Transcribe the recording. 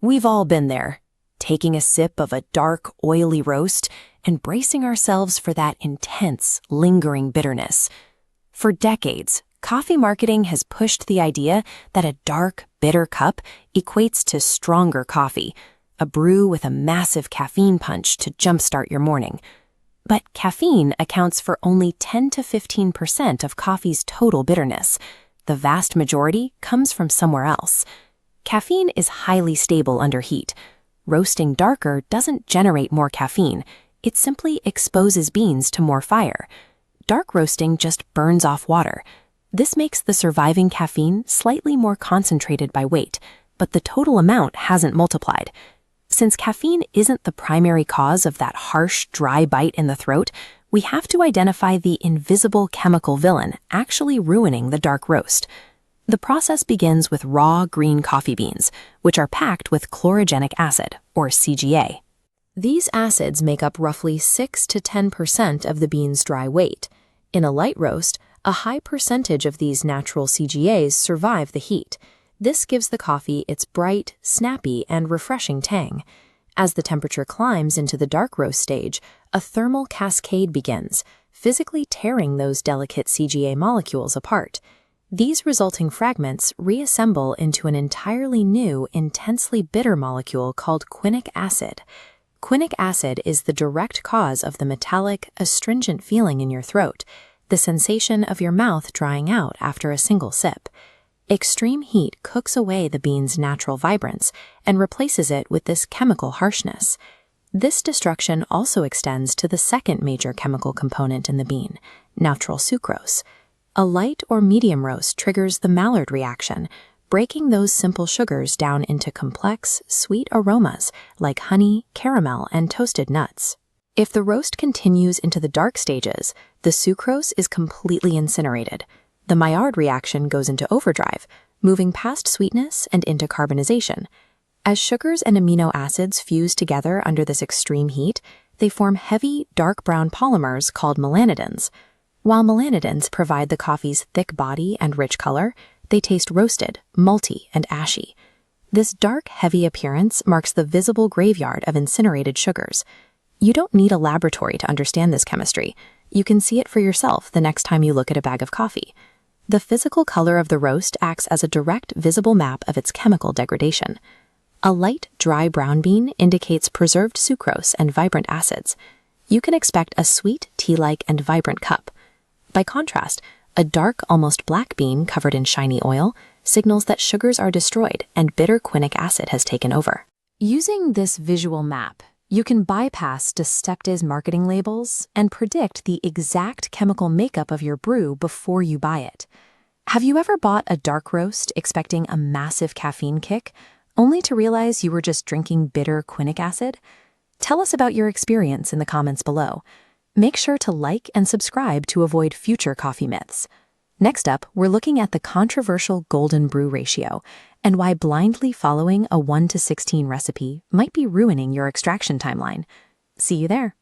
We've all been there, taking a sip of a dark, oily roast and bracing ourselves for that intense, lingering bitterness. For decades, coffee marketing has pushed the idea that a dark, bitter cup equates to stronger coffee, a brew with a massive caffeine punch to jumpstart your morning. But caffeine accounts for only 10 to 15% of coffee's total bitterness. The vast majority comes from somewhere else. Caffeine is highly stable under heat. Roasting darker doesn't generate more caffeine. It simply exposes beans to more fire. Dark roasting just burns off water. This makes the surviving caffeine slightly more concentrated by weight, but the total amount hasn't multiplied. Since caffeine isn't the primary cause of that harsh, dry bite in the throat, we have to identify the invisible chemical villain actually ruining the dark roast. The process begins with raw green coffee beans, which are packed with chlorogenic acid, or CGA. These acids make up roughly 6 to 10% of the bean's dry weight. In a light roast, a high percentage of these natural CGAs survive the heat. This gives the coffee its bright, snappy, and refreshing tang. As the temperature climbs into the dark roast stage, a thermal cascade begins, physically tearing those delicate CGA molecules apart. These resulting fragments reassemble into an entirely new, intensely bitter molecule called quinic acid. Quinic acid is the direct cause of the metallic, astringent feeling in your throat, the sensation of your mouth drying out after a single sip. Extreme heat cooks away the bean's natural vibrance and replaces it with this chemical harshness. This destruction also extends to the second major chemical component in the bean, natural sucrose. A light or medium roast triggers the Maillard reaction, breaking those simple sugars down into complex, sweet aromas like honey, caramel, and toasted nuts. If the roast continues into the dark stages, the sucrose is completely incinerated. The Maillard reaction goes into overdrive, moving past sweetness and into carbonization. As sugars and amino acids fuse together under this extreme heat, they form heavy, dark brown polymers called melanoidins. While melanoidins provide the coffee's thick body and rich color, they taste roasted, malty, and ashy. This dark, heavy appearance marks the visible graveyard of incinerated sugars. You don't need a laboratory to understand this chemistry. You can see it for yourself the next time you look at a bag of coffee. The physical color of the roast acts as a direct visible map of its chemical degradation. A light, dry brown bean indicates preserved sucrose and vibrant acids. You can expect a sweet, tea-like, and vibrant cup. By contrast, a dark, almost black bean covered in shiny oil signals that sugars are destroyed and bitter quinic acid has taken over. Using this visual map, you can bypass Deceptive's marketing labels and predict the exact chemical makeup of your brew before you buy it. Have you ever bought a dark roast expecting a massive caffeine kick, only to realize you were just drinking bitter quinic acid? Tell us about your experience in the comments below. Make sure to like and subscribe to avoid future coffee myths. Next up, we're looking at the controversial golden brew ratio and why blindly following a 1:16 recipe might be ruining your extraction timeline. See you there.